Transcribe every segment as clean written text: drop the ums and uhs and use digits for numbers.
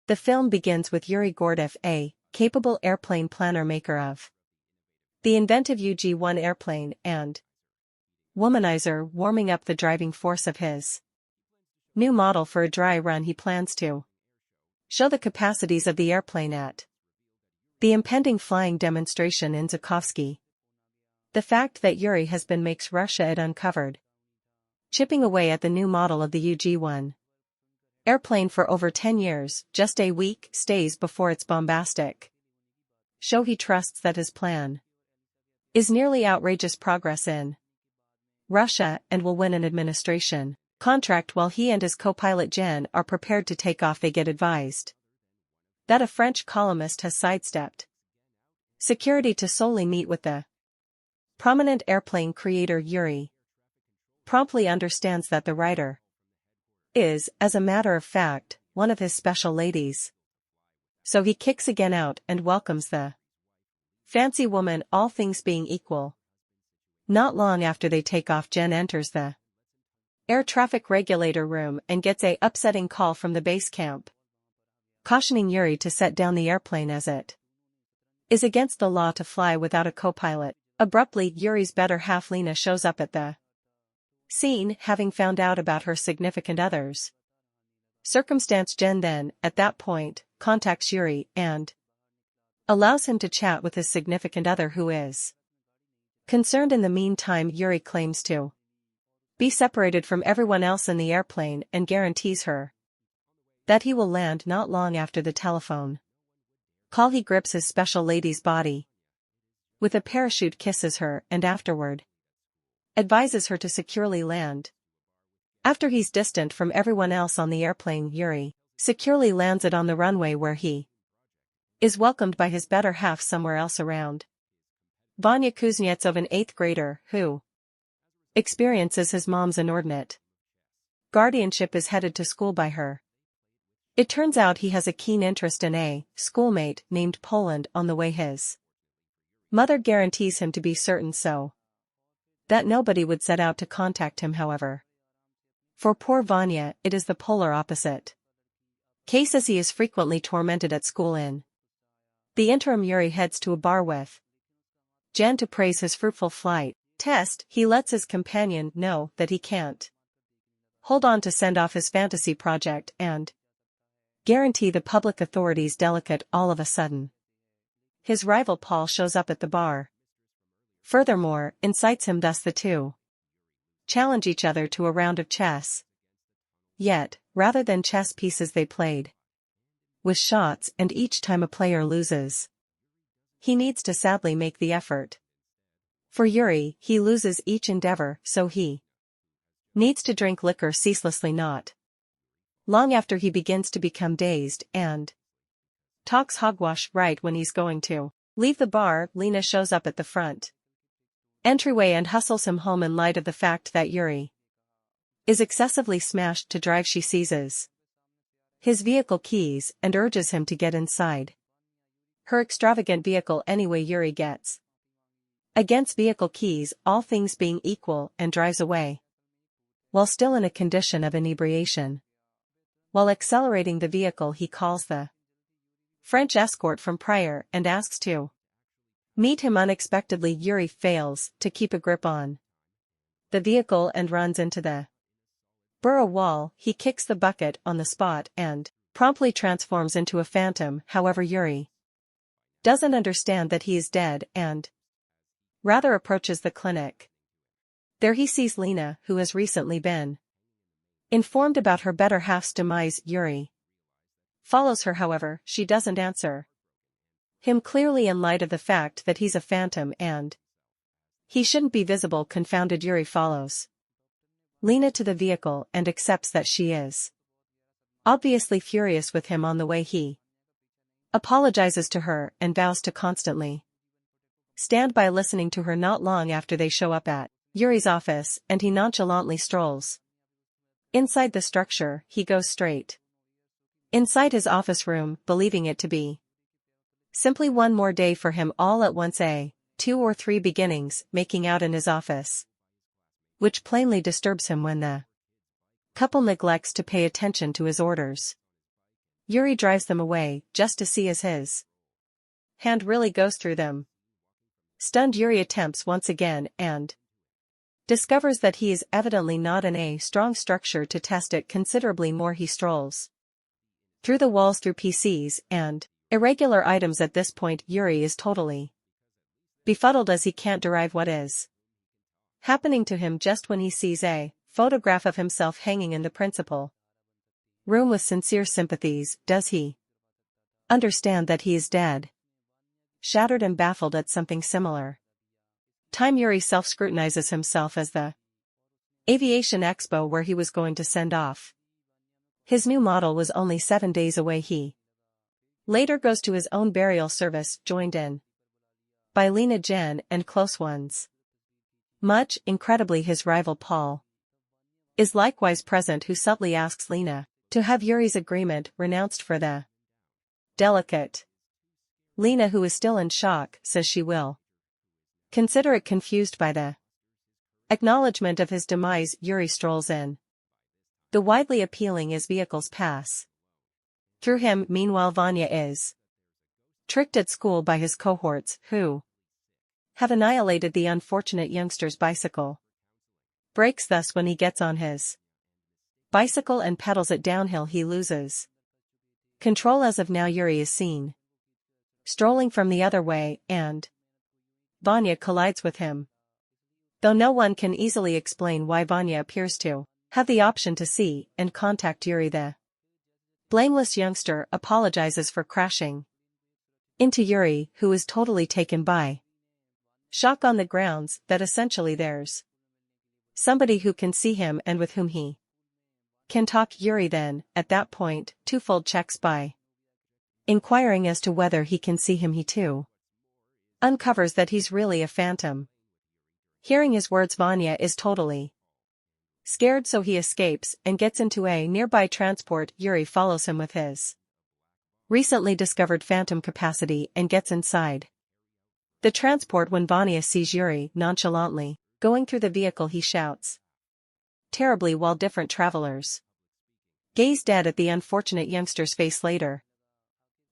The film begins with Yuri Gordyev, a capable airplane planner maker of the inventive UG-1 airplane and womanizer, warming up the driving force of his new model for a dry run. He plans to show the capacities of the airplane at the impending flying demonstration in Zhukovsky. The fact that Yuri has been makes Russia it uncovered, chipping away at the new model of the UG-1 airplane for over 10 years, just a week stays before its bombastic show. He trusts that his plan is nearly outrageous progress in Russia and will win an administration contract. While he and his co-pilot Jen are prepared to take off, they get advised that a French columnist has sidestepped security to solely meet with the prominent airplane creator. Yuri promptly understands that the writer is, as a matter of fact, one of his special ladies. So he kicks again out and welcomes the fancy woman, all things being equal. Not long after they take off, Jen enters the air traffic regulator room and gets a upsetting call from the base camp, cautioning Yuri to set down the airplane as it is against the law to fly without a co-pilot. Abruptly, Yuri's better half Lena shows up at the scene, having found out about her significant other's circumstance. Jen then, at that point, contacts Yuri and allows him to chat with his significant other, who is concerned. In the meantime, Yuri claims to be separated from everyone else in the airplane and guarantees her that he will land not long after the telephone call. He grips his special lady's body with a parachute, kisses her, and afterward advises her to securely land. After he's distant from everyone else on the airplane, Yuri securely lands it on the runway, where he is welcomed by his better half somewhere else around. Vanya Kuznetsov, an 8th grader, who experiences his mom's inordinate guardianship, is headed to school by her. It turns out he has a keen interest in a schoolmate named Poland on the way. His mother guarantees him to be certain so that nobody would set out to contact him. However, for poor Vanya, it is the polar opposite case, as he is frequently tormented at school. In the interim, Yuri heads to a bar with Jen to praise his fruitful flight test. He lets his companion know that he can't hold on to send off his fantasy project and guarantee the public authorities delicate. All of a sudden, his rival Paul shows up at the bar. Furthermore, incites him, thus the two challenge each other to a round of chess. Yet, rather than chess pieces, they played with shots, and each time a player loses, he needs to sadly make the effort. For Yuri, he loses each endeavor, so he needs to drink liquor ceaselessly. Not long after, he begins to become dazed and talks hogwash. Right when he's going to leave the bar, Lena shows up at the front entryway and hustles him home. In light of the fact that Yuri is excessively smashed to drive, she seizes his vehicle keys and urges him to get inside her extravagant vehicle anyway. Yuri gets against vehicle keys, all things being equal, and drives away while still in a condition of inebriation. While accelerating the vehicle, he calls the French escort from Pryor and asks to meet him. Unexpectedly, Yuri fails to keep a grip on the vehicle and runs into the borough wall. He kicks the bucket on the spot and promptly transforms into a phantom. However, Yuri doesn't understand that he is dead and rather approaches the clinic. There he sees Lena, who has recently been informed about her better half's demise. Yuri follows her. However, she doesn't answer him, clearly in light of the fact that he's a phantom and he shouldn't be visible. Confounded, Yuri follows Lena to the vehicle and accepts that she is obviously furious with him. On the way, he apologizes to her and vows to constantly stand by, listening to her. Not long after, they show up at Yuri's office and he nonchalantly strolls inside the structure. He goes straight inside his office room, believing it to be simply one more day for him. All at once, 2 or 3 beginnings making out in his office, which plainly disturbs him when the couple neglects to pay attention to his orders. Yuri drives them away, just to see as his hand really goes through them. Stunned, Yuri attempts once again and discovers that he is evidently not in a strong structure. To test it considerably more, he strolls through the walls, through PCs and irregular items. At this point, Yuri is totally befuddled as he can't derive what is happening to him just when he sees a photograph of himself hanging in the principal room. With sincere sympathies, does he understand that he is dead? Shattered and baffled at something similar time, Yuri self-scrutinizes himself as the aviation expo where he was going to send off his new model was only 7 days away. He later goes to his own burial service, joined in by Lena, Jen, and close ones. Much incredibly, his rival Paul is likewise present, who subtly asks Lena to have Yuri's agreement renounced for the delicate. Lena, who is still in shock, says she will consider it. Confused by the acknowledgement of his demise, Yuri strolls in. The widely appealing as vehicles pass through him. Meanwhile, Vanya is tricked at school by his cohorts, who have annihilated the unfortunate youngster's bicycle. Breaks thus when he gets on his bicycle and pedals it downhill. He loses control. As of now, Yuri is seen strolling from the other way, and Vanya collides with him. Though no one can easily explain why Vanya appears to have the option to see and contact Yuri, the blameless youngster apologizes for crashing into Yuri, who is totally taken by shock on the grounds that essentially there's somebody who can see him and with whom he can talk. Yuri then, at that point, twofold checks by inquiring as to whether he can see him. He too uncovers that he's really a phantom. Hearing his words, Vanya is totally scared, so he escapes and gets into a nearby transport. Yuri follows him with his recently discovered phantom capacity and gets inside the transport. When Vanya sees Yuri nonchalantly going through the vehicle, he shouts terribly, while different travelers gaze dead at the unfortunate youngster's face. Later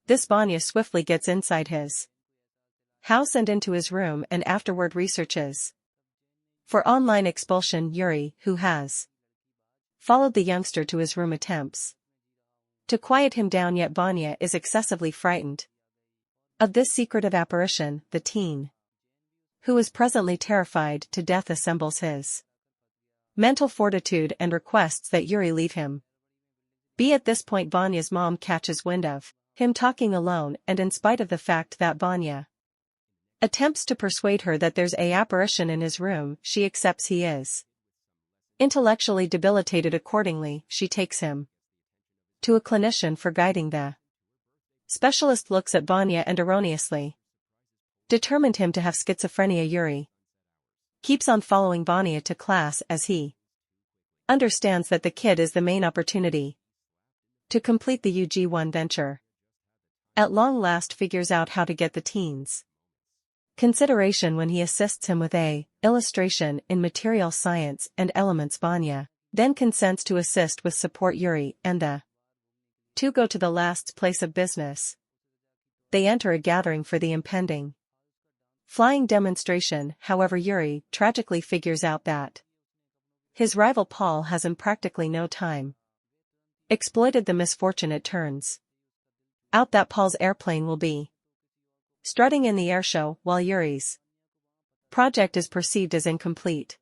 this, Vanya swiftly gets inside his house and into his room, and afterward researches for online expulsion. Yuri, who has followed the youngster to his room, attempts to quiet him down, yet Vanya is excessively frightened of this secretive apparition. The teen, who is presently terrified to death, assembles his mental fortitude and requests that Yuri leave him be. At this point, Vanya's mom catches wind of him talking alone, and in spite of the fact that Vanya attempts to persuade her that there's a apparition in his room, she accepts. He is intellectually debilitated. Accordingly, she takes him to a clinician for guiding. The specialist looks at Vanya and erroneously determined him to have schizophrenia. Yuri keeps on following Vanya to class as he understands that the kid is the main opportunity to complete the UG1 venture. At long last figures out how to get the teen's consideration when he assists him with a illustration in material science and elements. Vanya then consents to assist with support Yuri, and the two go to the last's place of business. They enter a gathering for the impending flying demonstration. However, Yuri tragically figures out that his rival Paul has in practically no time exploited the misfortune. It turns out that Paul's airplane will be strutting in the airshow, while Yuri's project is perceived as incomplete.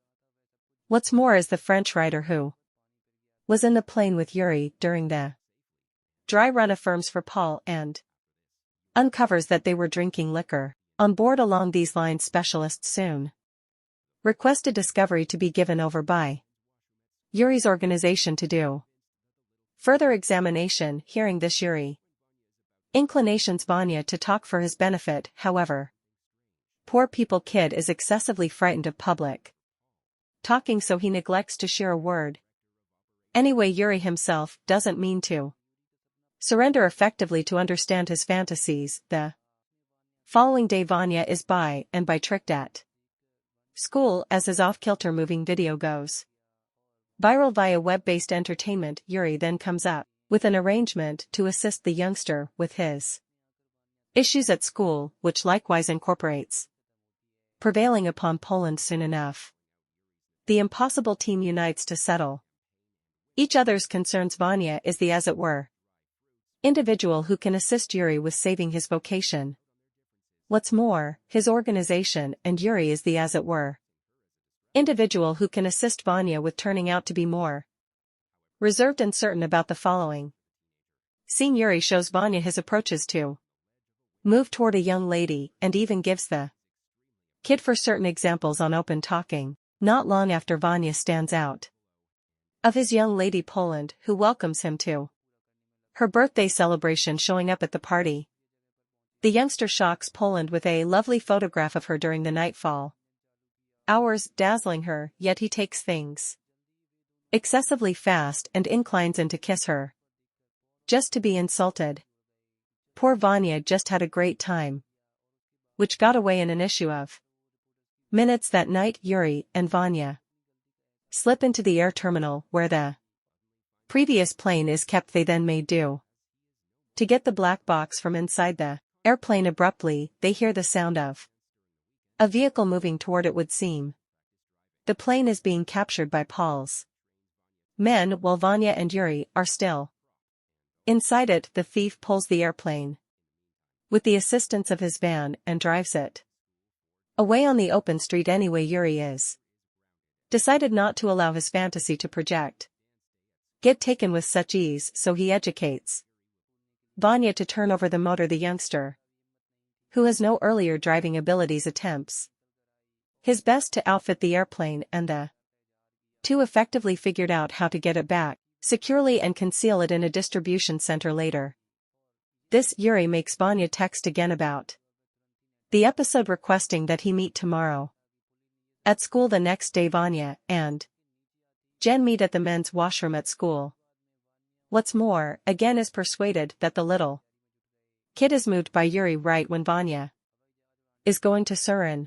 What's more is the French writer who was in the plane with Yuri during the dry run affirms for Paul and uncovers that they were drinking liquor on board. Along these lines, specialists soon requested discovery to be given over by Yuri's organization to do further examination. Hearing this, Yuri inclinations Vanya to talk for his benefit. However, poor people kid is excessively frightened of public talking, so he neglects to share a word. Anyway, Yuri himself doesn't mean to surrender effectively to understand his fantasies. The following day, Vanya is by tricked at school as his off-kilter moving video goes viral via web-based entertainment. Yuri then comes up with an arrangement to assist the youngster with his issues at school, which likewise incorporates prevailing upon Poland soon enough. The impossible team unites to settle each other's concerns. Vanya is the, as it were, individual who can assist Yuri with saving his vocation. What's more, his organization, and Yuri is the, as it were, individual who can assist Vanya with turning out to be more reserved and certain about the following. Seeing Yuri shows Vanya his approaches to move toward a young lady, and even gives the kid for certain examples on open talking. Not long after, Vanya stands out of his young lady Poland, who welcomes him to her birthday celebration, showing up at the party. The youngster shocks Poland with a lovely photograph of her during the nightfall hours, dazzling her, yet he takes things excessively fast and inclines in to kiss her, just to be insulted. Poor Vanya just had a great time, which got away in an issue of minutes. That night, Yuri and Vanya slip into the air terminal where the previous plane is kept. They then made do to get the black box from inside the airplane. Abruptly, they hear the sound of a vehicle moving toward it. Would seem the plane is being captured by Paul's men, while Vanya and Yuri are still inside it. The thief pulls the airplane with the assistance of his van and drives it away on the open street. Anyway, Yuri is decided not to allow his fantasy to get taken with such ease, so he educates Vanya to turn over the motor. The youngster, who has no earlier driving abilities, attempts his best to outfit the airplane, and the two effectively figured out how to get it back securely and conceal it in a distribution center later. This, Yuri makes Vanya text again about the episode, requesting that he meet tomorrow at school. The next day, Vanya and Jen meet at the men's washroom at school. What's more, again is persuaded that the little kid is moved by Yuri right when Vanya is going to Surin.